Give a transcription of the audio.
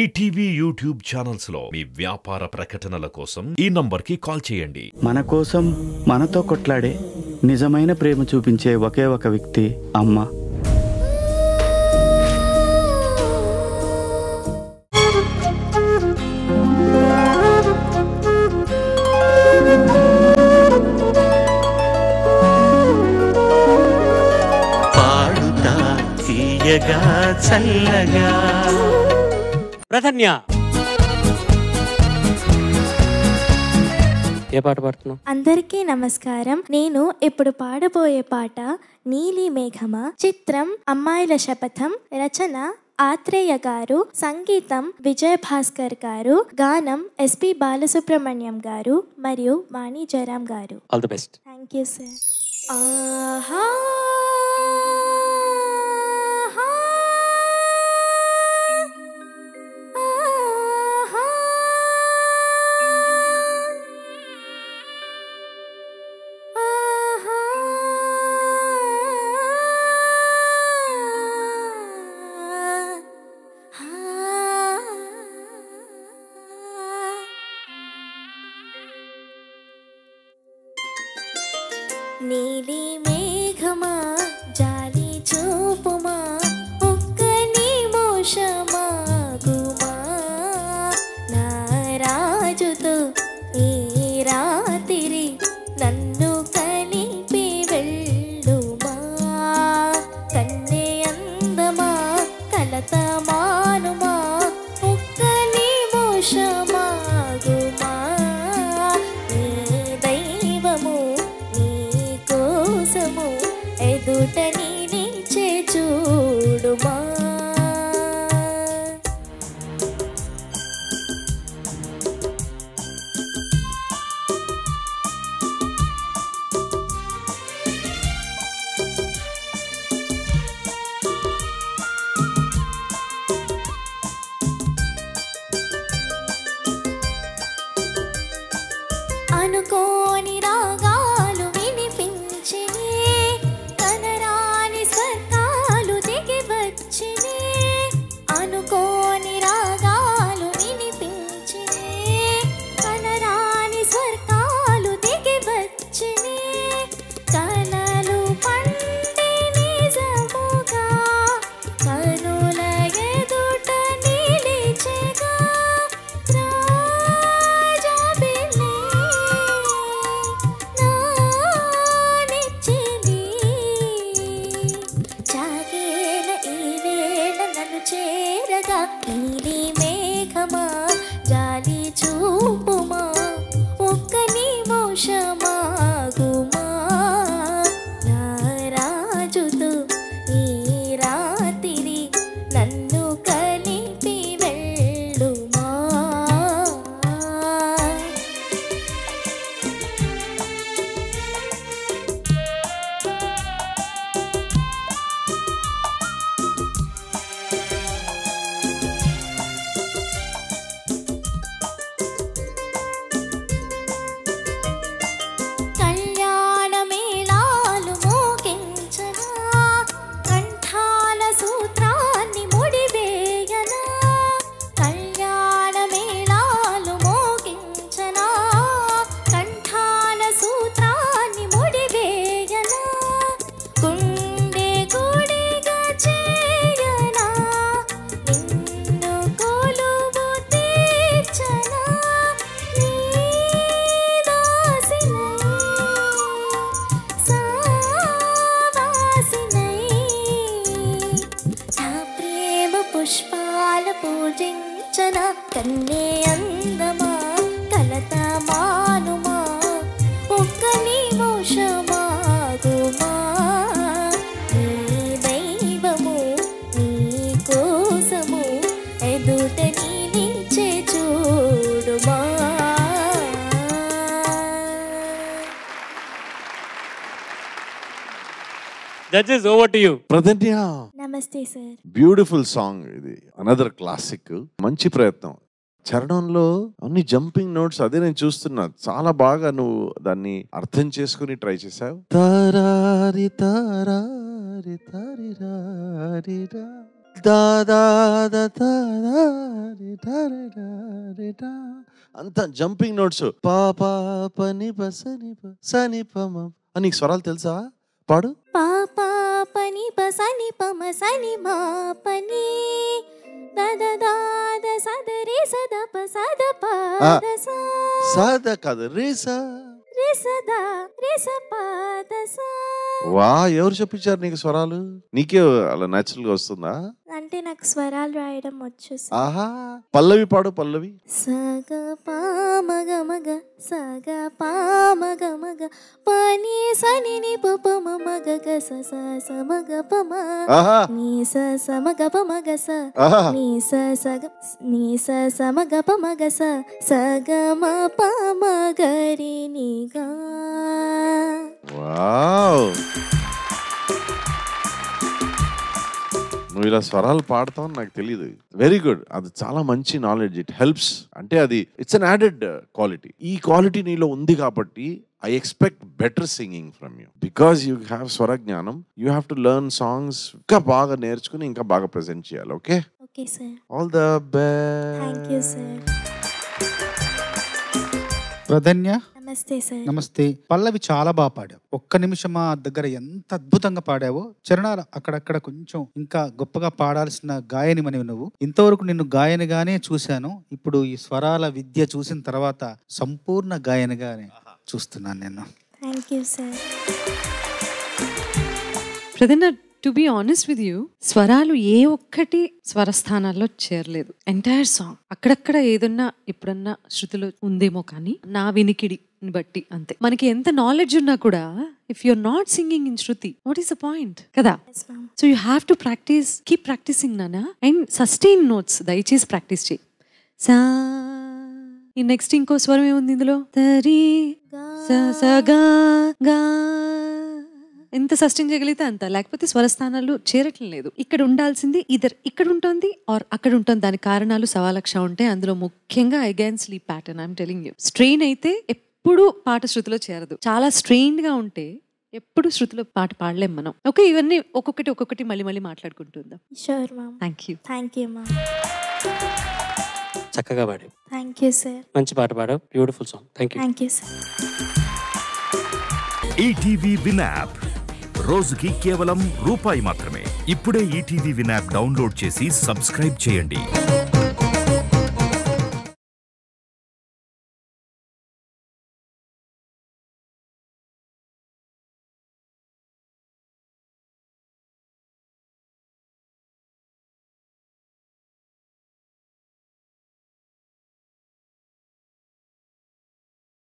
ETV YouTube channels లో మీ వ్యాపార ప్రకటనల కోసం ఈ నంబర్కి కాల్ చేయండి. మన కోసం మనతో కొట్లాడే నిజమైన ప్రేమ చూపించే ఒకే ఒక వ్యక్తి అమ్మ. పాడుతా తీయగా చల్లగా ప్రధన్య ఏ పాట పాడుతున్నావు? అందరికీ నమస్కారం. నేను ఇప్పుడు పాడబోయే పాట నీలి మేఘమా. చిత్రం అమ్మాయిల శపథం. రచన ఆత్రేయ గారు. సంగీతం విజయ్ భాస్కర్ గారు. గానం ఎస్పి బాలసుబ్రహ్మణ్యం గారు మరియు వాణి జయరాం గారు. All the best. Thank you sir. ఆహా నీలి మేఘమా జాలి చూపుమా ఒక్క నిమిషమా గుమా నా రాజుతో ఈ రాత్రి నన్ను కలిపి వెళ్ళుమా కన్నే అందమా కలత మానుమా ఒక్క నిమిషమా గుమా నీ దైవము ఎదుట నిలిచే చూడుమా. అనుకోని రాగాలు వినిపించినే కనరాని స్వర్గాలు దిగి వచ్చినే. అనుకోని రాగాలు వినిపించినే కనరాని స్వర్గాలు దిగి వచ్చినే. కలలు పండి నిజముగా కనుల ఎదుట నిలిచెగా చేరగా నీలి మేఘమా జాలి చూపుమా ఒక్క నిమిషమా గుమా నా రాజుతో ఈ రాత్రి నన్ను కలిపి వెళ్ళుమా. పుష్పాల పూజించన కన్నే అందమా కలత మానుమా ఒక్క నిమిషమా గుమా నీ దైవము నీ కోసము ఎదుట నిలిచే చూడుమా. Judges, over to you. Pradhanya, నమస్తే సార్. బ్యూటిఫుల్ సాంగ్ ఇది, అనదర్ క్లాసిక్. మంచి ప్రయత్నం. చరణంలో అన్ని జంపింగ్ నోట్స్, అదే నేను చూస్తున్నా. చాలా బాగా నువ్వు దాన్ని అర్థం చేసుకుని ట్రై చేసావు. తారారి తారారి తారి రారి రా దా దా దా తారారి అంత జంపింగ్ నోట్స్ పా పా పని ప సని ప సని ప మ. నీకు స్వరాలు తెలుసా? పాడు. పా పా పని ప సని ప మ సని మా పని దద దాద సద రే సద ప సద ప ద స సద కాదు రే స రే సద రే స ప ద స. వా, ఎవరు చెప్పించారు నీకు స్వరాలు? నీకే అలా న్యాచురల్ గా వస్తుందా? అంటే నాకు స్వరాలు రాయడం వచ్చు సార్. ఆహా, పల్లవి పాడు. పల్లవి. సగ పా మగ మగ సగ పా మగ మగ పని సని ని ప ప మ మగ గ స స స మగ ప మ ఆహా ని స స మగ ప మగ స ఆహా. ని స స గ ని స స మగ ప మగ స స గ మ ప మ గ రి ని గ. వావ్, నువ్వు ఇలా స్వరాలు పాడతావని నాకు తెలియదు. వెరీ గుడ్, అది చాలా మంచి నాలెడ్జ్. It helps. అంటే అది ఇట్స్ అన్ యాడెడ్ క్వాలిటీ. ఈ క్వాలిటీ నీలో ఉంది కాబట్టి I expect better singing from you. Because you have స్వరజ్ఞానం, you have to learn songs ఇంకా బాగా నేర్చుకుని ఇంకా బాగా ప్రెజెంట్ చేయాలి. Okay? Okay sir. All the best. Thank you sir. Pradhanya నమస్తే సార్. నమస్తే. పల్లవి చాలా బాగా పాడావు. ఒక్క నిమిషం మా దగ్గర ఎంత అద్భుతంగా పాడావో. చరణాలు అక్కడక్కడ కొంచెం ఇంకా గొప్పగా పాడాల్సిన గాయని మనవి నువ్వు. ఇంతవరకు నిన్ను గాయనిగానే చూశాను. ఇప్పుడు ఈ స్వరాల విద్య చూసిన తర్వాత సంపూర్ణ గాయనిగానే చూస్తున్నాను నేను. Thank you sir. ప్రదన్న, to be honest with you, స్వరాలు ఏ ఒక్కటి స్వరస్థానాల్లో చేరలేదు. ఎంటైర్ సాంగ్ అక్కడక్కడ ఏదన్నా ఎప్పుడన్నా శృతిలో ఉందేమో కానీ నా వినికిడి బట్టి అంతే. మనకి ఎంత నాలెడ్జ్ ఉన్నా కూడా if you are not singing in shruti, what is the point కదా? So you have to practice, keep practicing నానా, అండ్ సస్టైన్ నోట్స్ దయచేసి ప్రాక్టీస్ చేయి. సా, ఈ నెక్స్ట్ ఇంకో స్వరం ఏముంది ఇందులో? తరి స స గా గా. ఎంత సస్టైన్ చేయగలిగితే అంత, లేకపోతే స్వరస్థానాలు చేరటం లేదు. ఇక్కడ ఉండాల్సింది ఇదర్ ఇక్కడ ఉంటుంది ఆర్ అక్కడ ఉంటుంది. దానికి కారణాలు సవాలక్ష ఉంటాయి. అందులో ముఖ్యంగా again sleep pattern. I'm telling you. Strain అయితే ఎప్పుడు పాట శృతిలో చేరదు. చాలా స్ట్రెయిన్ గా ఉంటే ఎప్పుడు శృతిలో పాట పాడలేం మనం. ఓకే, ఇవన్నీ ఒక్కొక్కటి మళ్ళీ మళ్ళీ మాట్లాడుకుంటుందాం. Sure ma'am. Thank you. Thank you ma'am. చక్కగా పాడావు. Thank you sir. మంచి పాట పాడావు. Beautiful song. Thank you. Thank you sir. ETV Win app రోజుకి కేవలం రూపాయి మాత్రమే. ఇప్పుడే ఈటీవీ విన్ యాప్ డౌన్లోడ్ చేసి సబ్స్క్రైబ్ చేయండి.